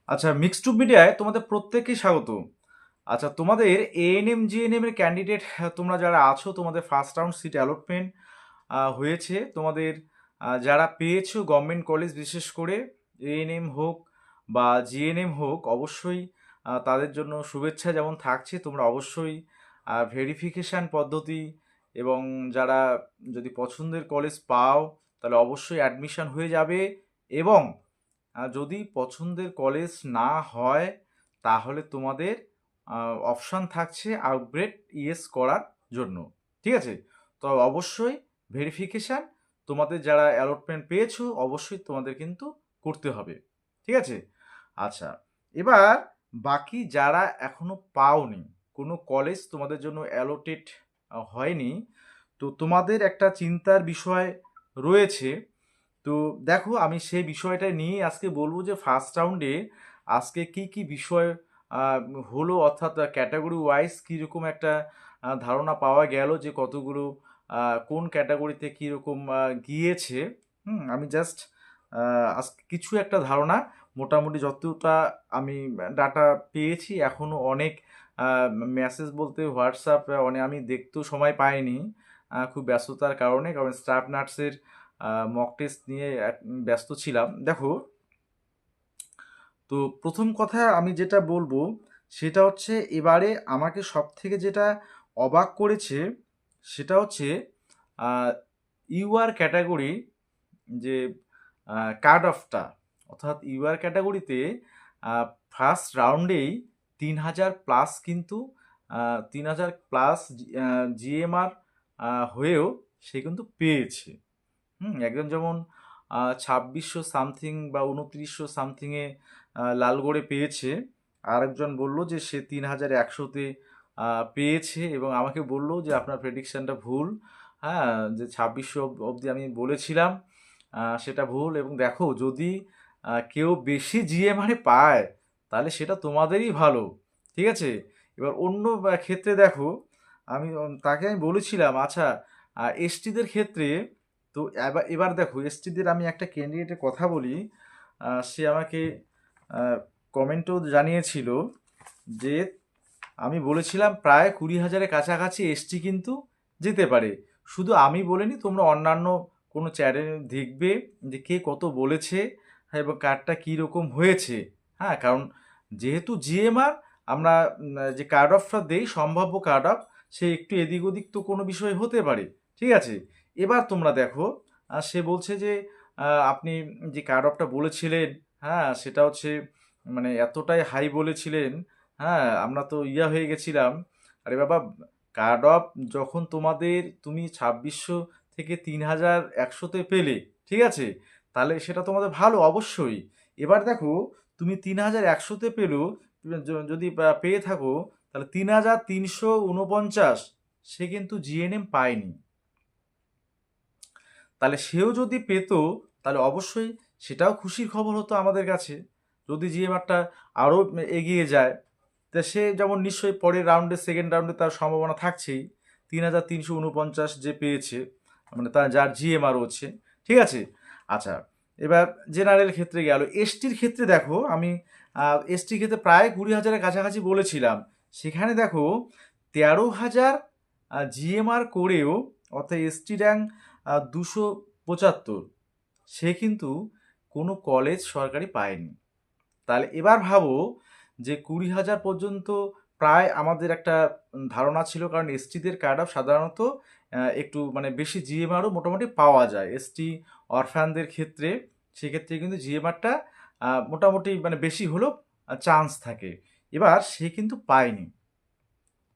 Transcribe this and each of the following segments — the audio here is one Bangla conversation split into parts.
আচ্ছা, মিক্সড মিডিয়ায় তোমাদের প্রত্যেককে স্বাগত। আচ্ছা, তোমাদের এএনএম জিএনএম এর ক্যান্ডিডেট তোমরা যারা আছো, তোমাদের ফার্স্ট রাউন্ড সিট অ্যালটমেন্ট হয়েছে। তোমাদের যারা পেয়েছো গভর্নমেন্ট কলেজ, বিশেষ করে এএনএম হোক বা জিএনএম হোক, অবশ্যই তাদের জন্য শুভেচ্ছা যেমন থাকছে। তোমরা অবশ্যই ভেরিফিকেশান পদ্ধতি এবং যারা যদি পছন্দের কলেজ পাও তাহলে অবশ্যই অ্যাডমিশন হয়ে যাবে। এবং যদি পছন্দের কলেজ না হয় তাহলে তোমাদের অপশান থাকছে আপগ্রেড ইয়েস করার জন্য। ঠিক আছে? তো অবশ্যই ভেরিফিকেশান তোমাদের যারা অ্যালটমেন্ট পেয়েছো অবশ্যই তোমাদের কিন্তু করতে হবে। ঠিক আছে? আচ্ছা, এবার বাকি যারা এখনো পাওনি, কোনো কলেজ তোমাদের জন্য অ্যালোটেড হয়নি, তো তোমাদের একটা চিন্তার বিষয় রয়েছে। তো দেখো, আমি সেই বিষয়টা নিয়ে আজকে বলবো যে ফার্স্ট রাউন্ডে আজকে কি কি বিষয় আহ, হলো, অর্থাৎ ক্যাটাগরি ওয়াইজ কীরকম একটা ধারণা পাওয়া গেল যে কতগুলো কোন ক্যাটাগরিতে কীরকম গিয়েছে। আমি জাস্ট আজকে কিছু একটা ধারণা, মোটামুটি যতটা আমি ডাটা পেয়েছি, এখনও অনেক মেসেজ বলতে হোয়াটসঅ্যাপ অনেক আমি দেখতেও সময় পাইনি, খুব ব্যস্ততার কারণে, কারণ স্টাফ নার্সের মক টেস্ট নিয়ে ব্যস্ত ছিলাম। দেখো, তো প্রথম কথা আমি যেটা বলবো সেটা হচ্ছে, এবারে আমাকে সব থেকে যেটা অবাক করেছে সেটা হচ্ছে ইউআর ক্যাটাগরি, যে কার্ড অফটা, অর্থাৎ ইউআর ক্যাটাগরিতে ফার্স্ট রাউন্ডেই 3,000+ কিন্তু 3,000+ জিএমআর হয়েও সে কিন্তু পেয়েছে। একজন যেমন 2600 সামথিং বা 2900 সামথিংয়ে লালগড়ে পেয়েছে, আরেকজন বলল যে সে 3,100-তে পেয়েছে এবং আমাকে বলল যে আপনার প্রেডিকশানটা ভুল। হ্যাঁ, যে 2600 অবধি আমি বলেছিলাম সেটা ভুল। এবং দেখো, যদি কেউ বেশি জিএমআরে পায় তাহলে সেটা তোমাদেরই ভালো। ঠিক আছে? এবার অন্য ক্ষেত্রে দেখো, তাকে আমি বলেছিলাম আচ্ছা এসটিদের ক্ষেত্রে, তো এবার এবার দেখো এসটিদের আমি একটা ক্যান্ডিডেটের কথা বলি। সে আমাকে কমেন্টও জানিয়েছিল যে আমি বলেছিলাম প্রায় 20,000-এর কাছাকাছি এসটি কিন্তু যেতে পারে। শুধু আমি বলিনি, তোমরা অন্যান্য কোনো চ্যানেল দেখবে যে কে কত বলেছে, হ্যাঁ, এবং কার্ডটা কীরকম হয়েছে। হ্যাঁ, কারণ যেহেতু জিএমআর আমরা যে কার্ড অফটা দেই, সম্ভাব্য কার্ড অফ, সে একটু এদিক ওদিক তো কোনো বিষয় হতে পারে। ঠিক আছে? এবার তোমরা দেখো, সে বলছে যে আপনি যে কার্ড অফটা বলেছিলেন, হ্যাঁ, সেটা হচ্ছে মানে এতটাই হাই বলেছিলেন, হ্যাঁ, আমরা তো হয়ে গেছিলাম। আরে বাবা, কার্ড অফ যখন তুমি 2600 থেকে 3,100-তে পেলে, ঠিক আছে, তাহলে সেটা তোমাদের ভালো অবশ্যই। এবার দেখো, তুমি 3,100-তে পেলো, যদি পেয়ে থাকো, তাহলে 3,349 সে কিন্তু জিএনএম পায়নি। তাহলে সেও যদি পেত তাহলে অবশ্যই সেটাও খুশির খবর হতো আমাদের কাছে, যদি জিএমআরটা আরও এগিয়ে যায়। তা সে যেমন নিশ্চয়ই পরের রাউন্ডে, সেকেন্ড রাউন্ডে তার সম্ভাবনা থাকছেই। 3,349 যে পেয়েছে, মানে তার যার জিএমআর হচ্ছে। ঠিক আছে? আচ্ছা, এবার জেনারেল ক্ষেত্রে গেল। এসটির ক্ষেত্রে দেখো, আমি এসটির ক্ষেত্রে প্রায় 20,000-এর কাছাকাছি বলেছিলাম। সেখানে দেখো 13,000 জিএমআর করেও, অর্থাৎ এসটি র্যাঙ্ক 275, সে কিন্তু কোনো কলেজ সরকারি পায়নি। তাহলে এবার ভাবো যে 20,000 পর্যন্ত প্রায় আমাদের একটা ধারণা ছিল, কারণ এসটিদের কার্ড অফ সাধারণত একটু মানে বেশি জিএমআরও মোটামুটি পাওয়া যায় এসটি অরফ্যানদের ক্ষেত্রে। সেক্ষেত্রে কিন্তু জিএমআরটা মোটামুটি মানে বেশি হলেও চান্স থাকে। এবার সে কিন্তু পায়নি।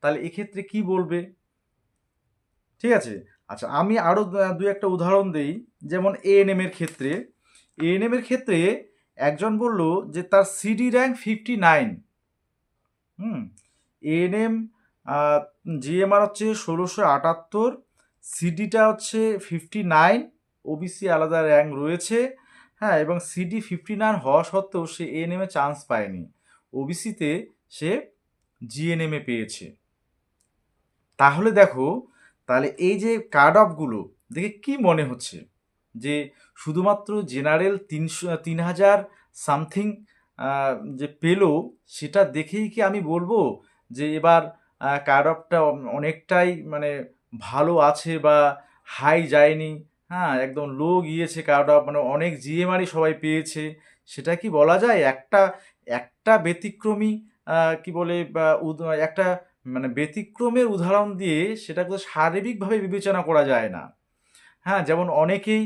তাহলে এক্ষেত্রে কি বলবে? ঠিক আছে? আচ্ছা, আমি আরও দু একটা উদাহরণ দেই। যেমন এএনএম এর ক্ষেত্রে, এএনএম এর ক্ষেত্রে একজন বলল যে তার সিডি র্যাঙ্ক 59। এএনএম জিএমআর হচ্ছে 1678, সিডিটা হচ্ছে 59, ওবিসি আলাদা র্যাঙ্ক রয়েছে। হ্যাঁ, এবং সিডি 59 হওয়া সত্ত্বেও সে এএনএমে চান্স পায়নি, ওবিসিতে সে জিএনএমে পেয়েছে। তাহলে দেখো, তাহলে এই যে কার্ড অফগুলো দেখে কি মনে হচ্ছে যে শুধুমাত্র জেনারেল 3,000 সামথিং যে পেলো, সেটা দেখেই কি আমি বলবো যে এবার কাট অফটা অনেকটাই মানে ভালো আছে বা হাই যায়নি, হ্যাঁ একদম লো গিয়েছে কাট অফ, মানে অনেক জিএমআরই সবাই পেয়েছে, সেটা কি বলা যায়? একটা একটা ব্যতিক্রমী কি বলে বা একটা মানে ব্যতিক্রমের উদাহরণ দিয়ে সেটাকে শারীরিকভাবে বিবেচনা করা যায় না। হ্যাঁ, যেমন অনেকেই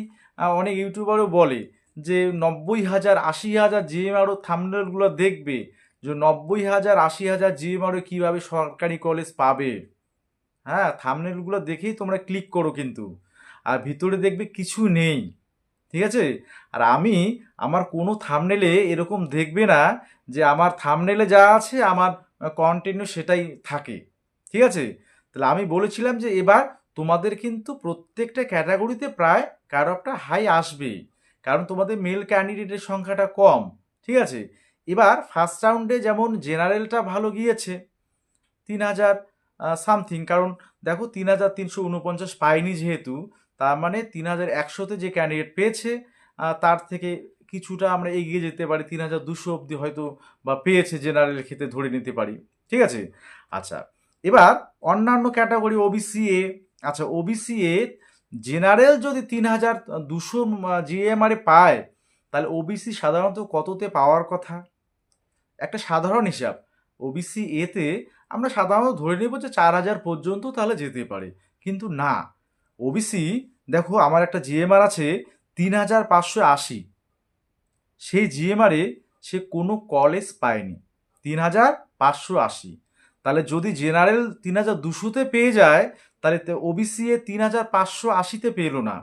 অনেক ইউটিউবারও বলে যে 90,000 80,000 জিএমআরও থাম্বনেলগুলো দেখবে যে 90,000 80,000 জিএমআরও কীভাবে সরকারি কলেজ পাবে। হ্যাঁ, থাম্বনেলগুলো দেখেই তোমরা ক্লিক করো কিন্তু, আর ভিতরে দেখবে কিছু নেই। ঠিক আছে? আর আমি আমার কোনো থাম্বনেলে এরকম দেখবে না যে আমার থাম্বনেলে যা আছে আমার কন্টিনিউ সেটাই থাকে। ঠিক আছে? তাহলে আমি বলেছিলাম যে এবার তোমাদের কিন্তু প্রত্যেকটা ক্যাটাগরিতে প্রায় কাট অফটা হাই আসবেই, কারণ তোমাদের মেল ক্যান্ডিডেটের সংখ্যাটা কম। ঠিক আছে? এবার ফার্স্ট রাউন্ডে যেমন জেনারেলটা ভালো গিয়েছে 3,000 সামথিং, কারণ দেখো 3,349 পাইনি যেহেতু, তার মানে 3,100-তে যে ক্যান্ডিডেট পেয়েছে তার থেকে কিছুটা আমরা এগিয়ে যেতে পারি, 3,200 অবধি হয়তো বা পেয়েছে জেনারেলের ক্ষেত্রে ধরে নিতে পারি। ঠিক আছে? আচ্ছা, এবার অন্যান্য ক্যাটাগরি ওবিসি এ, আচ্ছা ওবিসি এ জেনারেল যদি 3,200 জিএমআরে পায়, তাহলে ওবিসি সাধারণত কততে পাওয়ার কথা? একটা সাধারণ হিসাব, ওবিসি এতে আমরা সাধারণত ধরে নেব যে 4,000 পর্যন্ত তাহলে যেতে পারে, কিন্তু না, ওবিসি দেখো আমার একটা জিএমআর আছে 3,580, সেই জিএমআরে সে কোনো কলেজ পায়নি, 3,580। তাহলে যদি জেনারেল 3,200-তে পেয়ে যায়, তাহলে ওবিসি এ 3,580-তে পেলো না,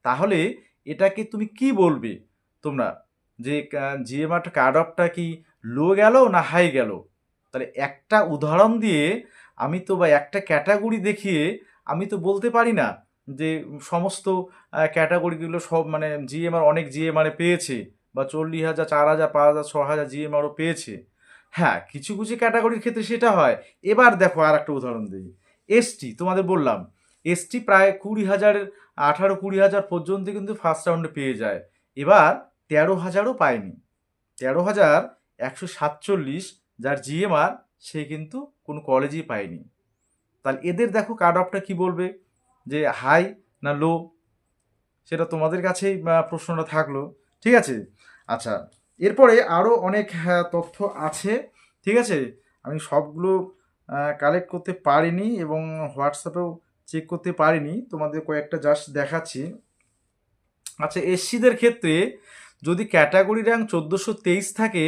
তাহলে এটাকে তুমি কি বলবে তোমরা যে জিএমআরটা কাট অফটা কি লো গেল না হাই গেল? তাহলে একটা উদাহরণ দিয়ে আমি তো বা একটা ক্যাটাগরি দেখিয়ে আমি তো বলতে পারি না যে সমস্ত ক্যাটাগরিগুলো সব মানে জিএমআর অনেক জিএমআরে পেয়েছে বা 40,000 4,000 5,000 6,000 জিএমআরও পেয়েছে। হ্যাঁ, কিছু কিছু ক্যাটাগরির ক্ষেত্রে সেটা হয়। এবার দেখো আর একটা উদাহরণ দিই, এসটি তোমাদের বললাম, এসটি প্রায় 20,000 18-20,000 পর্যন্ত কিন্তু ফার্স্ট রাউন্ডে পেয়ে যায়, এবার 13,000ও পায়নি, 13,147 যার জিএমআর, সে কিন্তু কোনো কলেজই পায়নি। তাহলে এদের দেখো কাট অফটা কি বলবে, যে হাই না লো? সেটা তোমাদের কাছেই প্রশ্নটা থাকলো। ঠিক আছে? আচ্ছা, এরপরে আরও অনেক তথ্য আছে। ঠিক আছে? আমি সবগুলো কালেক্ট করতে পারিনি এবং হোয়াটসঅ্যাপেও চেক করতে পারিনি, তোমাদের কয়েকটা জাস্ট দেখাচ্ছি। আচ্ছা, এসসিদের ক্ষেত্রে যদি ক্যাটাগরি র্যাঙ্ক 1423 থাকে,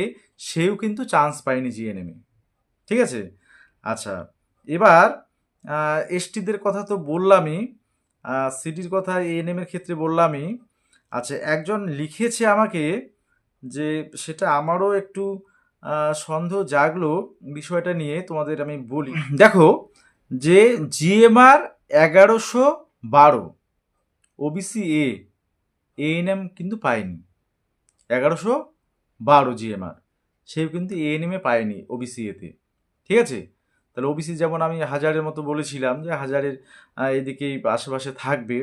সেও কিন্তু চান্স পায়নি জিএনএমে। ঠিক আছে? আচ্ছা, এবার এসটিদের কথা তো বললামই, সিটির কথা এএনএমের ক্ষেত্রে বললামই। আচ্ছা, একজন লিখেছে আমাকে যে সেটা আমারও একটু সন্দেহ জাগলো বিষয়টা নিয়ে, তোমাদের আমি বলি। দেখো, যে জিএমআর 1112 ওবিসি এ এএনএম কিন্তু পায়নি, 1112 জিএমআর, সেও কিন্তু এএনএমে পায়নি ওবিসি এতে। ঠিক আছে? তাহলে ওবিসি যেমন আমি হাজারের মতো বলেছিলাম যে হাজারের এদিকেই আশেপাশে থাকবে,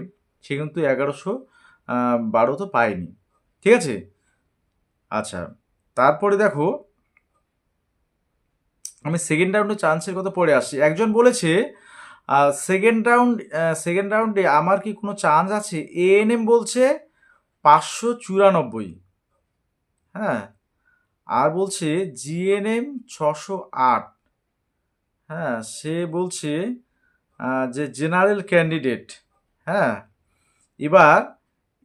সে কিন্তু 1112 তো পায়নি। ঠিক আছে? আচ্ছা, তারপরে দেখো আমি সেকেন্ড রাউন্ডে চান্সের কথা পড়ে আসছি। একজন বলেছে সেকেন্ড রাউন্ডে আমার কি কোনো চান্স আছে? এএনএম বলছে 594, হ্যাঁ, আর বলছে জিএনএম 608, হ্যাঁ, সে বলছে যে জেনারেল ক্যান্ডিডেট, হ্যাঁ, এবার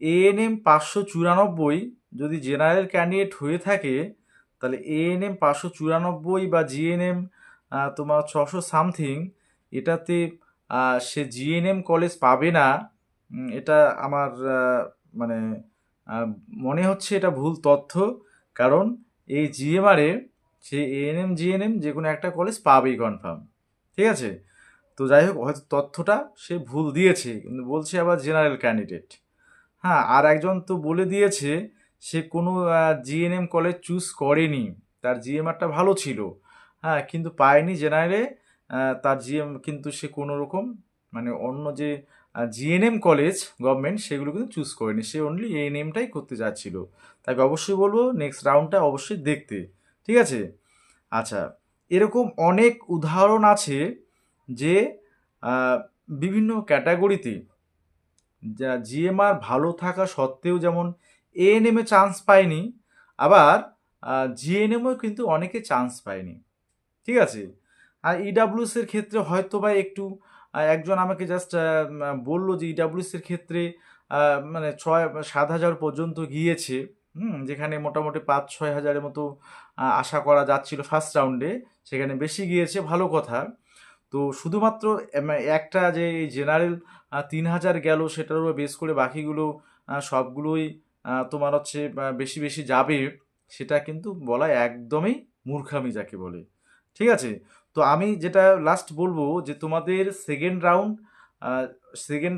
এএনএম 594 যদি জেনারেল ক্যান্ডিডেট হয়ে থাকে, তাহলে এএনএম 594 বা জিএনএম তোমার 600 সামথিং, এটাতে সে জিএনএম কলেজ পাবে না। এটা আমার মানে মনে হচ্ছে এটা ভুল তথ্য, কারণ এই জিএমআরে সে এএনএম জিএনএম যে কোনো একটা কলেজ পাবেই কনফার্ম। ঠিক আছে? তো যাই হোক, হয়তো তথ্যটা সে ভুল দিয়েছে, কিন্তু বলছে আবার জেনারেল ক্যান্ডিডেট। হ্যাঁ, আর একজন তো বলে দিয়েছে সে কোনো জিএনএম কলেজ চুজ করেনি, তার জিএমআরটা ভালো ছিল, হ্যাঁ, কিন্তু পায়নি জেনারেলে, তার জিএম কিন্তু সে কোনো রকম মানে অন্য যে জিএনএম কলেজ গভর্নমেন্ট সেগুলো কিন্তু চুজ করেনি, সে অনলি এএনএমটাই করতে যাচ্ছিল। তাকে অবশ্যই বলবো নেক্সট রাউন্ডটা অবশ্যই দেখতে, ঠিক আছে। আচ্ছা, এরকম অনেক উদাহরণ আছে যে আহ, বিভিন্ন ক্যাটাগরিতে যা জিএমআর ভালো থাকা সত্ত্বেও যেমন এএনএমে চান্স পায়নি, আবার জিএনএমও কিন্তু অনেকে চান্স পায়নি, ঠিক আছে। আর ইডাব্লিউএস এর ক্ষেত্রে হয়তো বা একটু একজন আমাকে জাস্ট বললো যে ইডাব্লিউএস এর ক্ষেত্রে মানে 6-7 হাজার পর্যন্ত গিয়েছে, যেখানে মোটামুটি 5-6 হাজারের মতো আশা করা যাচ্ছিল ফার্স্ট রাউন্ডে, সেখানে বেশি গিয়েছে, ভালো কথা। তো শুধুমাত্র একটা যে এই জেনারেল 3,000 গেল সেটার উপর বেস করে বাকিগুলো সবগুলোই তোমার হচ্ছে বেশি বেশি যাবে, সেটা কিন্তু বলা একদমই মূর্খামি যাকে বলে, ঠিক আছে। তো আমি যেটা লাস্ট বলবো যে তোমাদের সেকেন্ড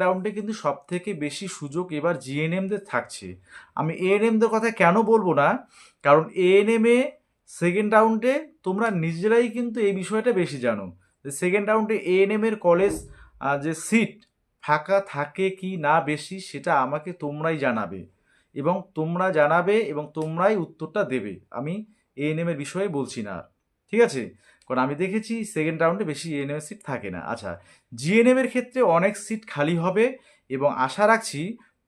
রাউন্ডে কিন্তু সব থেকে বেশি সুযোগ এবার জিএনএমদের থাকছে। আমি এএনএমদের কথা কেন বলবো না, কারণ এএনএমে সেকেন্ড রাউন্ডে তোমরা নিজেরাই কিন্তু এই বিষয়টা বেশি জানো। সেকেন্ড রাউন্ডে এএনএম এর কলেজ যে সিট ফাঁকা থাকে কি না বেশি, সেটা আমাকে তোমরাই জানাবে, এবং তোমরাই উত্তরটা দেবে। আমি এএনএম এর বিষয়ে বলছি না আর, ঠিক আছে। কারণ আমি দেখেছি সেকেন্ড রাউন্ডে বেশি এএনএম এর সিট থাকে না। আচ্ছা, জিএনএম এর ক্ষেত্রে অনেক সিট খালি হবে, এবং আশা রাখছি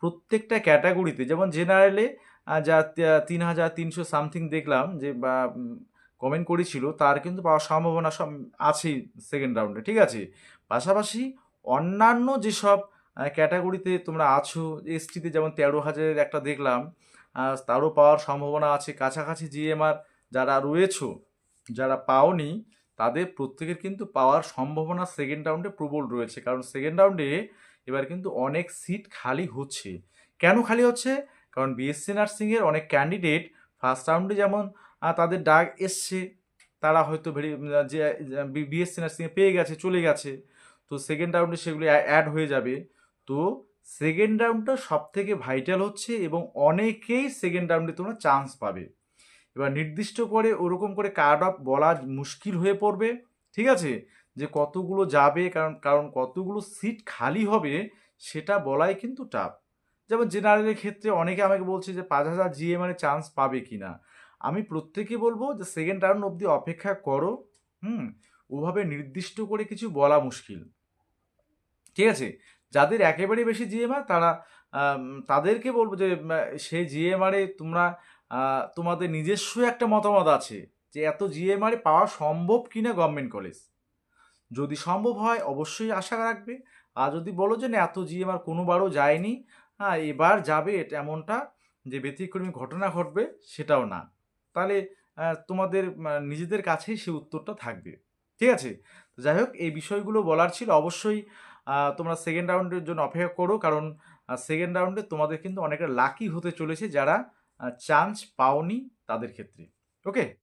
প্রত্যেকটা ক্যাটাগরিতে, যেমন জেনারেলে যা 3,300 সামথিং দেখলাম যে বা কমেন্ট করেছিল, তার কিন্তু পাওয়ার সম্ভাবনা সব আছেই সেকেন্ড রাউন্ডে, ঠিক আছে। পাশাপাশি অন্যান্য যেসব ক্যাটাগরিতে তোমরা আছো, এসটিতে যেমন 13,000 একটা দেখলাম, তারও পাওয়ার সম্ভাবনা আছে। কাছাকাছি জিএমআর যারা রয়েছো, যারা পাওনি, তাদের প্রত্যেকের কিন্তু পাওয়ার সম্ভাবনা সেকেন্ড রাউন্ডে প্রবল রয়েছে, কারণ সেকেন্ড রাউন্ডে এবার কিন্তু অনেক সিট খালি হচ্ছে। কেন খালি হচ্ছে? কারণ বিএসসি নার্সিংয়ের অনেক ক্যান্ডিডেট ফার্স্ট রাউন্ডে যেমন তাদের ডাক এসছে, তারা হয়তো যে বিএসসি নার্সিংয়ে পেয়ে গেছে, চলে গেছে, তো সেকেন্ড রাউন্ডে সেগুলো অ্যাড হয়ে যাবে। তো সেকেন্ড রাউন্ডটা সব থেকে ভাইটাল হচ্ছে, এবং অনেকেই সেকেন্ড রাউন্ডে তোমরা চান্স পাবে। এবার নির্দিষ্ট করে ওরকম করে কাট অফ বলা মুশকিল হয়ে পড়বে, ঠিক আছে, যে কতগুলো যাবে, কারণ কারণ কতগুলো সিট খালি হবে সেটা বলাই কিন্তু টাফ। যেমন জেনারেলের ক্ষেত্রে অনেকে আমাকে বলছে যে 5,000 জিএ চান্স পাবে কিনা। আমি প্রত্যেকে বলবো যে সেকেন্ড রাউন্ড অবধি অপেক্ষা করো। হুম ওভাবে নির্দিষ্ট করে কিছু বলা মুশকিল, ঠিক আছে। যাদের একেবারে বেশি জিএমআর তারা তাদেরকে বলবো যে সেই জিএমআরে তোমরা তোমাদের নিজস্ব একটা মতামত আছে যে এত জিএমআরে পাওয়া সম্ভব কিনা গভর্নমেন্ট কলেজ। যদি সম্ভব হয় অবশ্যই আশা রাখবে, আর যদি বলো যে না এত জিএমআর কোনোবারও যায়নি, হ্যাঁ এবার যাবে, এটা এমনটা যে ব্যতিক্রমী ঘটনা ঘটবে সেটাও না, তাহলে তোমাদের নিজেদের কাছেই সে উত্তরটা থাকবে, ঠিক আছে। তো যাই হোক, এই বিষয়গুলো বলার ছিল। অবশ্যই তোমরা সেকেন্ড রাউন্ডের জন্য অপেক্ষা করো, কারণ সেকেন্ড রাউন্ডে তোমাদের কিন্তু অনেকটা লাকি হতে চলেছে যারা চান্স পাওনি তাদের ক্ষেত্রে। ওকে।